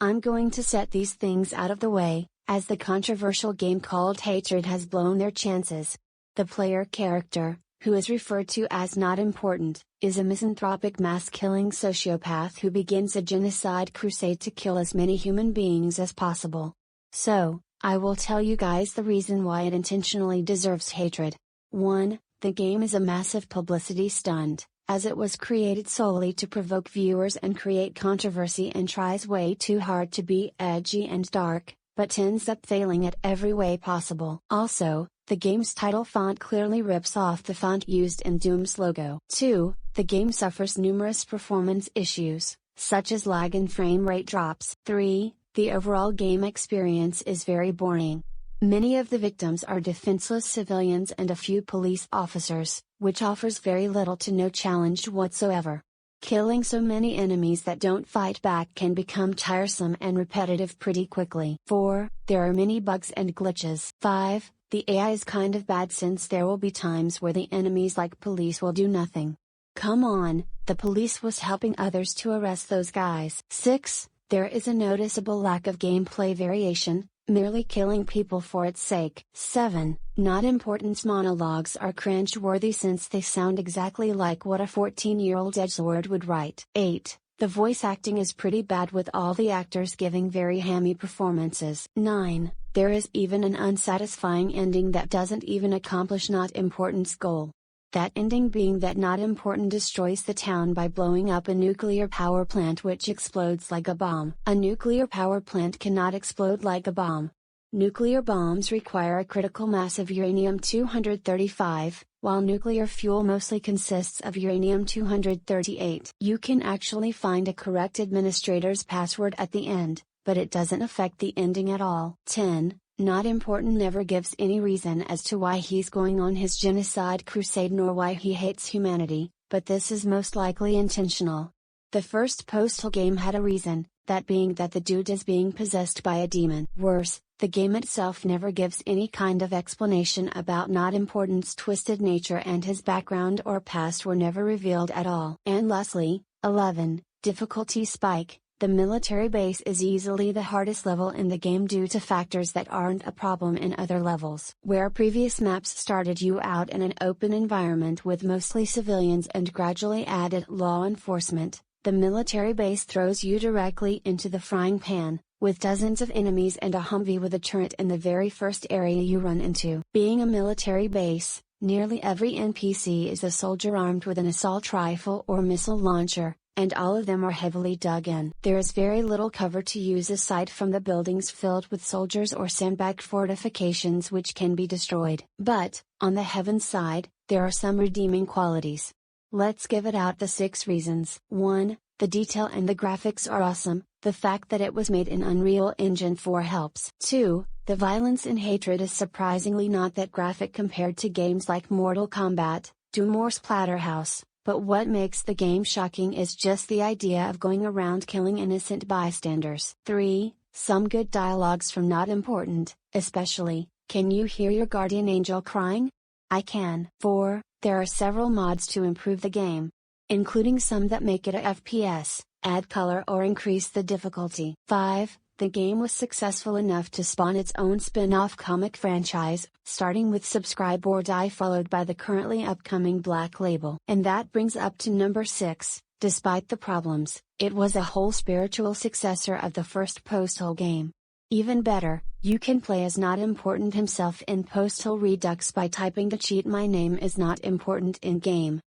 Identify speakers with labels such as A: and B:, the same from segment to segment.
A: I'm going to set these things out of the way, as the controversial game called Hatred has blown their chances. The player character, who is referred to as not important, is a misanthropic mass-killing sociopath who begins a genocide crusade to kill as many human beings as possible. So, I will tell you guys the reason why it intentionally deserves hatred. 1. The game is a massive publicity stunt, as it was created solely to provoke viewers and create controversy and tries way too hard to be edgy and dark, but ends up failing at every way possible. Also, the game's title font clearly rips off the font used in Doom's logo. 2. The game suffers numerous performance issues, such as lag and frame rate drops. 3. The overall game experience is very boring. Many of the victims are defenseless civilians and a few police officers, which offers very little to no challenge whatsoever. Killing so many enemies that don't fight back can become tiresome and repetitive pretty quickly. 4. There are many bugs and glitches. 5. The AI is kind of bad since there will be times where the enemies like police will do nothing. Come on, the police was helping others to arrest those guys. 6. There is a noticeable lack of gameplay variation, merely killing people for its sake. 7. Not important's monologues are cringe-worthy since they sound exactly like what a 14-year-old edgelord would write. 8. The voice acting is pretty bad with all the actors giving very hammy performances. 9. There is even an unsatisfying ending that doesn't even accomplish not important's goal. That ending being that not important destroys the town by blowing up a nuclear power plant which explodes like a bomb. A nuclear power plant cannot explode like a bomb. Nuclear bombs require a critical mass of uranium-235, while nuclear fuel mostly consists of uranium-238. You can actually find a correct administrator's password at the end, but it doesn't affect the ending at all. 10. Not important never gives any reason as to why he's going on his genocide crusade nor why he hates humanity, but this is most likely intentional. The first Postal game had a reason, that being that the dude is being possessed by a demon. Worse, the game itself never gives any kind of explanation about not important's twisted nature, and his background or past were never revealed at all. And lastly, 11. Difficulty spike. The military base is easily the hardest level in the game due to factors that aren't a problem in other levels. Where previous maps started you out in an open environment with mostly civilians and gradually added law enforcement, the military base throws you directly into the frying pan, with dozens of enemies and a Humvee with a turret in the very first area you run into. Being a military base, nearly every NPC is a soldier armed with an assault rifle or missile launcher, and all of them are heavily dug in. There is very little cover to use aside from the buildings filled with soldiers or sandbagged fortifications which can be destroyed. But, on the heaven side, there are some redeeming qualities. Let's give it out the 6 reasons. 1. The detail and the graphics are awesome, the fact that it was made in Unreal Engine 4 helps. 2. The violence in Hatred is surprisingly not that graphic compared to games like Mortal Kombat, Doom or Splatterhouse. But what makes the game shocking is just the idea of going around killing innocent bystanders. 3. Some good dialogues from Not Important, especially, "Can you hear your guardian angel crying? I can." 4. There are several mods to improve the game, including some that make it a FPS, add color or increase the difficulty. 5. The game was successful enough to spawn its own spin-off comic franchise, starting with Subscribe or Die followed by the currently upcoming Black Label. And that brings up to number 6, despite the problems, it was a whole spiritual successor of the first Postal game. Even better, you can play as Not Important himself in Postal Redux by typing the cheat "My name is Not Important" in game.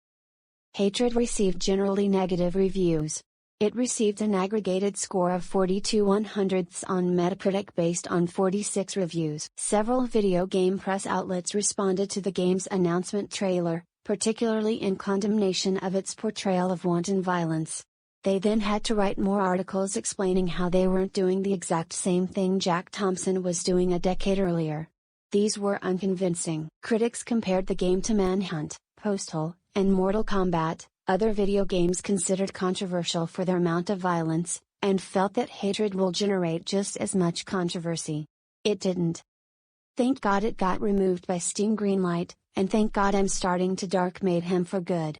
A: Hatred received generally negative reviews. It received an aggregated score of 42/100ths on Metacritic based on 46 reviews. Several video game press outlets responded to the game's announcement trailer, particularly in condemnation of its portrayal of wanton violence. They then had to write more articles explaining how they weren't doing the exact same thing Jack Thompson was doing a decade earlier. These were unconvincing. Critics compared the game to Manhunt, Postal, and Mortal Kombat, other video games considered controversial for their amount of violence, and felt that Hatred will generate just as much controversy. It didn't. Thank God it got removed by Steam Greenlight, and thank God I'm starting to Dark Mayhem for good.